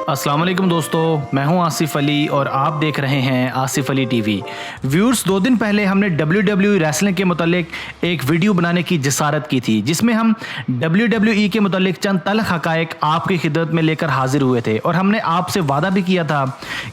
अस्सलाम वालेकुम दोस्तों, मैं हूं आसिफ अली और आप देख रहे हैं आसिफ अली टीवी। व्यूअर्स, 2 दिन पहले हमने WWE रेसलिंग के मुतालिक एक वीडियो बनाने की जसारत की थी, जिसमें हम WWE के मुतालिक चंद तल्ख हक़ाइक़ आपकी खिदमत में लेकर हाजिर हुए थे और हमने आपसे वादा भी किया था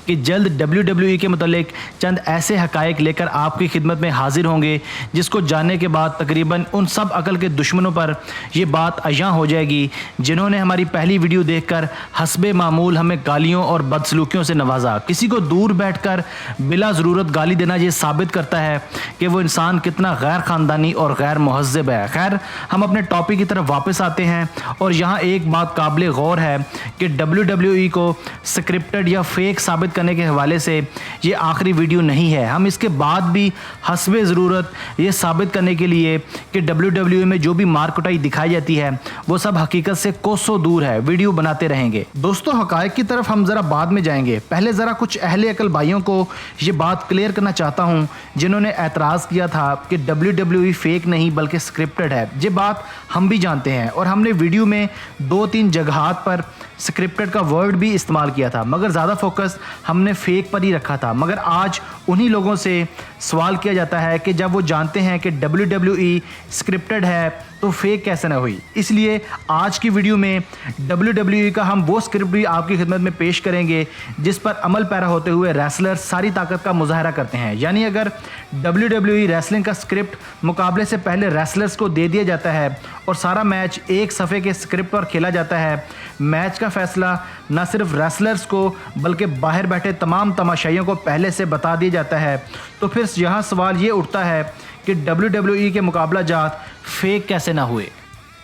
कि जल्द WWE के मुतालिक चंद ऐसे हक़ाइक़ लेकर आपकी खिदमत में हाजिर होंगे जिसको जानने के बाद तकरीबन उन सब अकल के दुश्मनों पर यह बात अयां हो जाएगी जिन्होंने हमारी पहली वीडियो देखकर हस्बे मामूल हमें गालियों और बदसलूकियों से नवाजा। किसी को दूर बैठकर बिला ज़रूरत गाली देना ये साबित करता है कि वो इंसान कितना गैर ख़ानदानी और गैर महज़्ज़ब है। खैर, हम अपने टॉपिक की तरफ वापस आते हैं और यहाँ एक बात काबिल गौर है कि WWE को स्क्रिप्टेड या फेक साबित करने के हवाले से ये आखिरी वीडियो नहीं है। हम इसके बाद भी हस्बे ज़रूरत ये साबित करने के लिए कि WWE में जो भी मार कुटाई दिखाई जाती है वो सब हकीकत से कोसों दूर है, वीडियो बनाते रहेंगे। दोस्तों, हक़ाइक़ की तरफ हम ज़रा बाद में जाएंगे। पहले ज़रा कुछ अहले अकल भाइयों को ये बात क्लियर करना चाहता हूँ जिन्होंने एतराज़ किया था कि WWE फेक नहीं बल्कि स्क्रिप्टेड है। ये बात हम भी जानते हैं और हमने वीडियो में 2-3 जगहात पर स्क्रिप्टेड का वर्ड भी इस्तेमाल किया था, मगर ज़्यादा फोकस हमने फेक पर ही रखा था। मगर आज उन्हीं लोगों से सवाल किया जाता है कि जब वो जानते हैं कि WWE स्क्रिप्टेड है तो फेक कैसे ना हुई। इसलिए आज की वीडियो में WWE का हम वो स्क्रिप्ट भी आपकी खिदमत में पेश करेंगे जिस पर अमल पैरा होते हुए रेसलर्स सारी ताकत का मुजाहरा करते हैं। यानी अगर WWE रेसलिंग का स्क्रिप्ट मुकाबले से पहले रेसलर्स को दे दिया जाता है और सारा मैच एक सफ़े के स्क्रिप्ट पर खेला जाता है, मैच का फैसला न सिर्फ रेसलर्स को बल्कि बाहर बैठे तमाम तमाशाइयों को पहले से बता दिया जाता है, तो फिर यहाँ सवाल ये उठता है कि WWE के मुकाबला जात फेक कैसे ना हुए।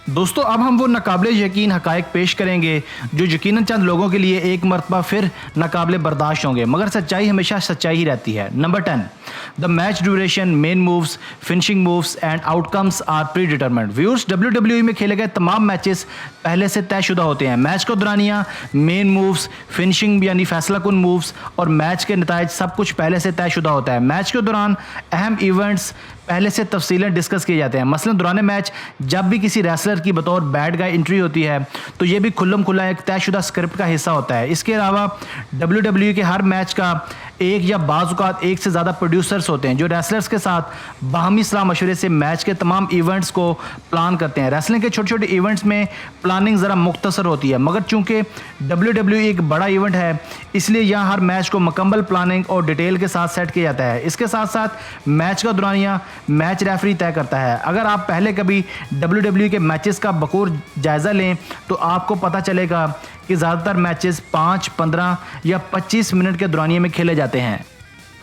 दोस्तों, अब हम वो नाकाबिले यकीन हक़ाइक़ पेश करेंगे जो यकीनन चंद लोगों के लिए एक मरतबा फिर नाकाबिले बर्दाश्त होंगे, मगर सच्चाई हमेशा सच्चाई ही रहती है। Number 10, the match duration, main moves, finishing moves and outcomes are predetermined. Viewers, WWE में खेले गए तमाम मैचेस पहले से तयशुदा होते हैं। मैच को दौरानिया, मेन मूव्स, फिनिशिंग यानी फैसला कुन मूव्स और मैच के नताइज सब कुछ पहले से तयशुदा होता है। मैच के दौरान अहम इवेंट्स पहले से तफसीलें डिस्कस किए जाते हैं। मसलन दौरान मैच जब भी किसी रेसलर की बतौर बैड गाय एंट्री होती है तो ये भी खुल्लम खुल्ला एक तयशुदा स्क्रिप्ट का हिस्सा होता है। इसके अलावा WWE के हर मैच का एक या बाज़ औक़ात एक से ज़्यादा प्रोड्यूसर्स होते हैं जो रेसलर्स के साथ बाहमी सलाह मशवरे से मैच के तमाम इवेंट्स को प्लान करते हैं। रेसलिंग के छोटे छोटे इवेंट्स में प्लानिंग ज़रा मुख्तसर होती है, मगर चूँकि WWE एक बड़ा इवेंट है इसलिए यहाँ हर मैच को मुकम्मल प्लानिंग और डिटेल के साथ सेट किया जाता है। इसके साथ साथ मैच का दौरानिया मैच रेफरी तय करता है। अगर आप पहले कभी WWE के मैचेस का बखूर जायज़ा लें तो आपको पता चलेगा कि ज़्यादातर मैचेस 5, 15 या 25 मिनट के दौरानिए में खेले जाते हैं।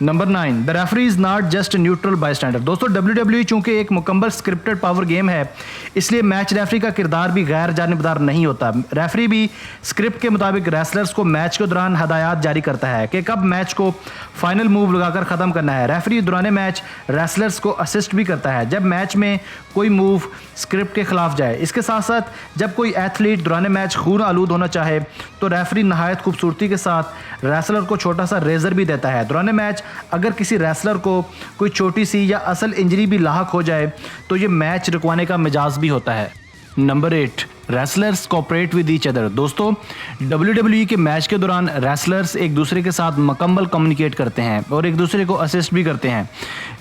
Number 9, the referee is not just neutral bystander. दोस्तों, WWE चूँकि एक मुकम्मल स्क्रिप्टेड पावर गेम है इसलिए मैच रेफरी का किरदार भी गैर जानिबदार नहीं होता। रेफरी भी स्क्रिप्ट के मुताबिक रेसलर्स को मैच के दौरान हदायत जारी करता है कि कब मैच को फाइनल मूव लगाकर ख़त्म करना है। रेफरी दौरान मैच रेसलर्स को असिस्ट भी करता है जब मैच में कोई मूव स्क्रिप्ट के खिलाफ जाए। इसके साथ साथ जब कोई एथलीट दौरान मैच खून आलूद होना चाहे तो रेफरी नहायत खूबसूरती के साथ रेसलर को छोटा सा रेजर भी देता है। दौरान मैच अगर किसी रेसलर को कोई छोटी सी या असल इंजरी भी लाहक हो जाए तो ये मैच रुकवाने का मिजाज भी होता है। Number 8, wrestlers cooperate with each other. दोस्तों, WWE के मैच के दौरान रेसलर्स एक दूसरे के साथ मुकम्मल कम्युनिकेट करते हैं और एक दूसरे को असिस्ट भी करते हैं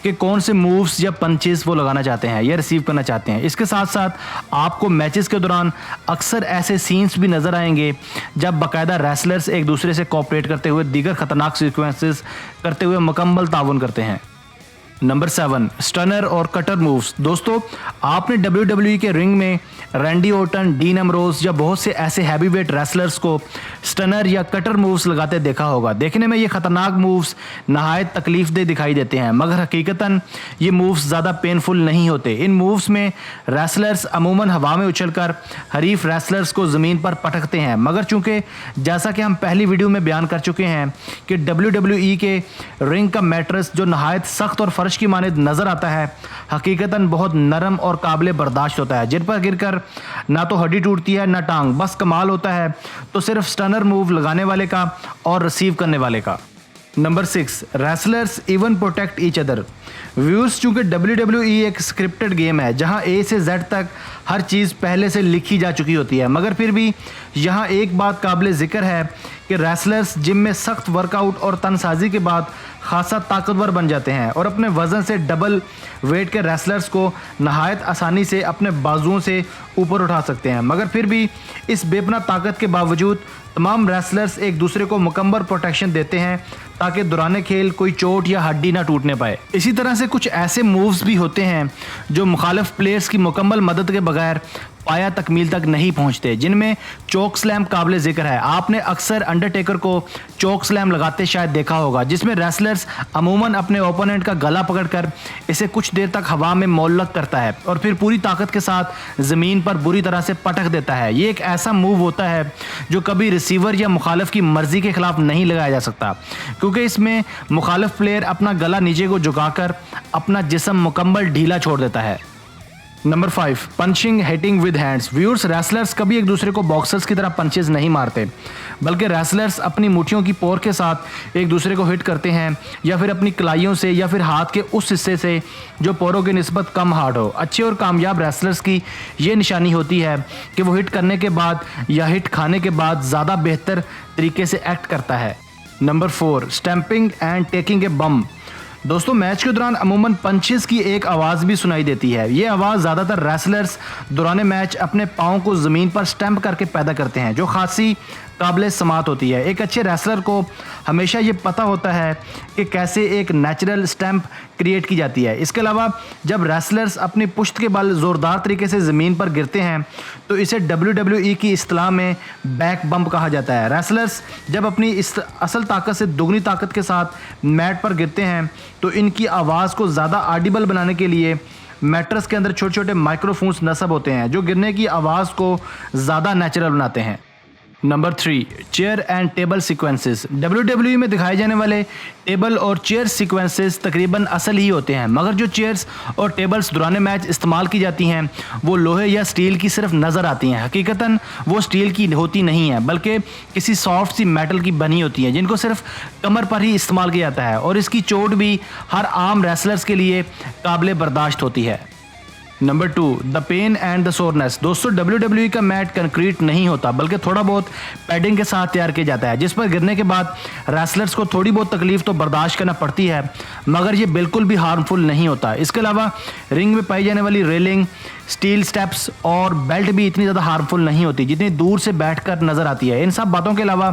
कि कौन से मूव्स या पंचेस वो लगाना चाहते हैं या रिसीव करना चाहते हैं। इसके साथ साथ आपको मैचेस के दौरान अक्सर ऐसे सीन्स भी नज़र आएंगे जब बाकायदा रेसलर्स एक दूसरे से कोऑपरेट करते हुए दीगर ख़तरनाक सीक्वेंसेस करते हुए मुकम्मल ताउन करते हैं। नंबर 7, स्टनर और कटर मूव्स। दोस्तों, आपने WWE के रिंग में रैंडी ऑर्टन, डीन एम्ब्रोज या बहुत से ऐसे हैवीवेट रेसलर्स को स्टनर या कटर मूव्स लगाते देखा होगा। देखने में ये ख़तरनाक मूव्स नहायत तकलीफदेह दिखाई देते हैं, मगर हकीकतन ये मूव्स ज़्यादा पेनफुल नहीं होते। इन मूव्स में रेसलर्स अमूमन हवा में उछलकर हरीफ रेसलर्स को ज़मीन पर पटकते हैं, मगर चूँकि जैसा कि हम पहली वीडियो में बयान कर चुके हैं कि WWE के रिंग का मैट्रेस जो नहायत सख्त और फर्श की मानद नज़र आता है हकीकतन बहुत नरम और काबिल बर्दाश्त होता है, जिन पर गिरकर ना तो हड्डी टूटती है ना टांग। बस कमाल होता है तो सिर्फ स्टनर मूव लगाने वाले का और रिसीव करने वाले का। Number 6, wrestlers even protect each other. Viewers, चूंकि WWE एक स्क्रिप्टेड गेम है जहां A से Z तक हर चीज़ पहले से लिखी जा चुकी होती है, मगर फिर भी यहां एक बात काबिल ज़िक्र है कि रेसलर्स जिम में सख्त वर्कआउट और तनसाजी के बाद खासा ताकतवर बन जाते हैं और अपने वज़न से डबल वेट के रेसलर्स को नहायत आसानी से अपने बाजुओं से ऊपर उठा सकते हैं। मगर फिर भी इस बेपना ताकत के बावजूद तमाम रेसलर्स एक दूसरे को मुकम्मल प्रोटेक्शन देते हैं ताकि दौरान खेल कोई चोट या हड्डी ना टूटने पाए। इसी तरह से कुछ ऐसे मूव्स भी होते हैं जो मुखालिफ प्लेयर्स की मुकम्मल मदद के बगैर पाया तकमील तक नहीं पहुंचते, जिनमें चोक स्लैम काबिल ज़िक्र है। आपने अक्सर अंडरटेकर को चोक स्लैम लगाते शायद देखा होगा, जिसमें रेसलर्स अमूमन अपने ओपोनेंट का गला पकड़कर इसे कुछ देर तक हवा में मोल्लक करता है और फिर पूरी ताकत के साथ ज़मीन पर बुरी तरह से पटक देता है। ये एक ऐसा मूव होता है जो कभी रिसीवर या मुखालिफ की मर्जी के खिलाफ नहीं लगाया जा सकता, क्योंकि इसमें मुखालिफ प्लेयर अपना गला नीचे को झुकाकर अपना जिस्म मुकम्मल ढीला छोड़ देता है। Number 5, punching hitting with hands. Viewers, wrestlers कभी एक दूसरे को बॉक्सर्स की तरह पंचेज नहीं मारते, बल्कि रेसलर्स अपनी मुट्ठियों की पोर के साथ एक दूसरे को हिट करते हैं, या फिर अपनी कलाइयों से, या फिर हाथ के उस हिस्से से जो पोरों की निस्बत कम हार्ड हो। अच्छे और कामयाब रेसलर्स की ये निशानी होती है कि वो हिट करने के बाद या हिट खाने के बाद ज़्यादा बेहतर तरीके से एक्ट करता है। Number 4, stamping and taking a बम। दोस्तों, मैच के दौरान अमूमन पंचेस की एक आवाज़ भी सुनाई देती है। ये आवाज़ ज़्यादातर रेसलर्स दौरान मैच अपने पाँव को ज़मीन पर स्टैंप करके पैदा करते हैं, जो खासी काबिल समात होती है। एक अच्छे रेसलर को हमेशा ये पता होता है कि कैसे एक नेचुरल स्टैंप क्रिएट की जाती है। इसके अलावा जब रेसलर्स अपनी पुश्त के बल ज़ोरदार तरीके से ज़मीन पर गिरते हैं तो इसे WWE की इस्तिलाह में बैक बम्प कहा जाता है। रेसलर्स जब अपनी इस असल ताकत से दुगनी ताकत के साथ मैट पर गिरते हैं तो इनकी आवाज़ को ज़्यादा ऑडिबल बनाने के लिए मैट्रेस के अंदर छोटे छोटे माइक्रोफोन्स नस्ब होते हैं, जो गिरने की आवाज़ को ज़्यादा नेचुरल बनाते हैं। Number 3, chair and table sequences. WWE में दिखाए जाने वाले टेबल और चेयर सीक्वेंसेस तकरीबन असल ही होते हैं, मगर जो चेयर्स और टेबल्स दौरान मैच इस्तेमाल की जाती हैं वो लोहे या स्टील की सिर्फ नज़र आती हैं। हकीकतन वो स्टील की होती नहीं है, बल्कि किसी सॉफ्ट सी मेटल की बनी होती हैं, जिनको सिर्फ कमर पर ही इस्तेमाल किया जाता है और इसकी चोट भी हर आम रेसलर्स के लिए काबिल बर्दाश्त होती है। Number 2, the pain and the soreness. दोस्तों, WWE का मैट कंक्रीट नहीं होता, बल्कि थोड़ा बहुत पैडिंग के साथ तैयार किया जाता है, जिस पर गिरने के बाद रेसलर्स को थोड़ी बहुत तकलीफ तो बर्दाश्त करना पड़ती है, मगर ये बिल्कुल भी हार्मफुल नहीं होता। इसके अलावा रिंग में पाई जाने वाली रेलिंग, स्टील स्टेप्स और बेल्ट भी इतनी ज़्यादा हार्मफुल नहीं होती जितनी दूर से बैठकर नज़र आती है। इन सब बातों के अलावा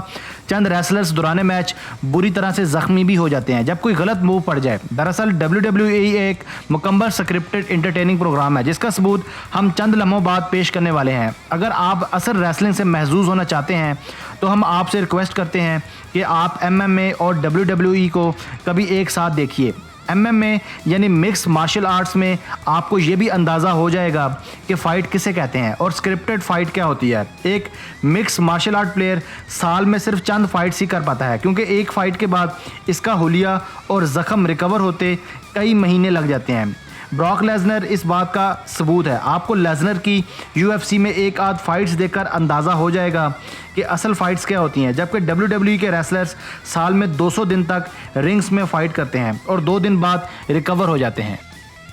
चंद रेसलर्स दौरान मैच बुरी तरह से ज़ख्मी भी हो जाते हैं जब कोई गलत मूव पड़ जाए। दरअसल WWE एक मुकम्मल स्क्रिप्टेड एंटरटेनिंग प्रोग्राम है, जिसका सबूत हम चंद लम्हों बाद पेश करने वाले हैं। अगर आप असल रेसलिंग से महजूज होना चाहते हैं तो हम आपसे रिक्वेस्ट करते हैं कि आप MMA और WWE को कभी एक साथ देखिए। MMA यानी मिक्स मार्शल आर्ट्स में आपको ये भी अंदाज़ा हो जाएगा कि फ़ाइट किसे कहते हैं और स्क्रिप्टेड फ़ाइट क्या होती है। एक मिक्स मार्शल आर्ट प्लेयर साल में सिर्फ चंद फाइट्स ही कर पाता है, क्योंकि एक फ़ाइट के बाद इसका हुलिया और ज़ख्म रिकवर होते कई महीने लग जाते हैं। ब्रॉक लेसनर इस बात का सबूत है। आपको लेसनर की UFC में एक आध फाइट्स देखकर अंदाज़ा हो जाएगा कि असल फाइट्स क्या होती हैं, जबकि WWE के रेसलर्स साल में 200 दिन तक रिंग्स में फ़ाइट करते हैं और 2 दिन बाद रिकवर हो जाते हैं।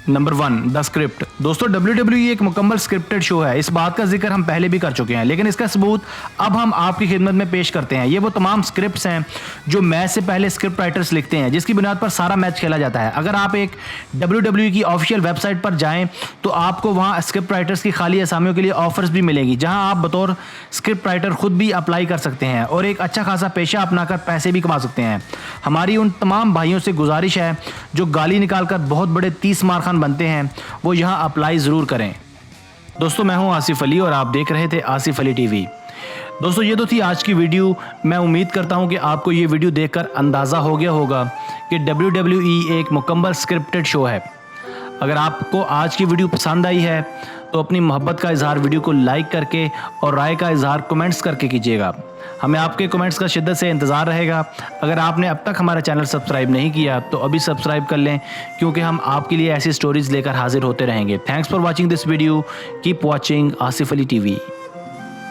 Number 1, the script. दोस्तों, WWE एक मुकम्मल स्क्रिप्टेड शो है। इस बात का जिक्र हम पहले भी कर चुके हैं, लेकिन इसका सबूत अब हम आपकी खिदमत में पेश करते हैं। ये वो तमाम स्क्रिप्ट्स हैं जो मैच से पहले स्क्रिप्ट राइटर्स लिखते हैं, जिसकी बुनियाद पर सारा मैच खेला जाता है। अगर आप एक WWE की ऑफिशियल वेबसाइट पर जाएं तो आपको वहाँ स्क्रिप्ट राइटर्स की खाली असामियों के लिए ऑफर्स भी मिलेंगी, जहाँ आप बतौर स्क्रिप्ट राइटर खुद भी अप्लाई कर सकते हैं और एक अच्छा खासा पेशा अपनाकर पैसे भी कमा सकते हैं। हमारी उन तमाम भाइयों से गुजारिश है जो गाली निकालकर बहुत बड़े 30 मार खान बनते हैं, वो यहाँ अप्लाई ज़रूर करें। दोस्तों, मैं हूँ आसिफ अली और आप देख रहे थे आसिफ अली टीवी। दोस्तों, ये तो थी आज की वीडियो। मैं उम्मीद करता हूँ कि आपको ये वीडियो देखकर अंदाज़ा हो गया होगा कि WWE एक मुकम्मल स्क्रिप्टेड शो है। अगर आपको आज की वीडियो पसंद आई है तो अपनी मोहब्बत का इजहार वीडियो को लाइक करके और राय का इजहार कमेंट्स करके कीजिएगा। हमें आपके कमेंट्स का शिद्दत से इंतज़ार रहेगा। अगर आपने अब तक हमारा चैनल सब्सक्राइब नहीं किया तो अभी सब्सक्राइब कर लें, क्योंकि हम आपके लिए ऐसी स्टोरीज़ लेकर हाजिर होते रहेंगे। Thanks for watching this video. Keep watching Asif Ali TV.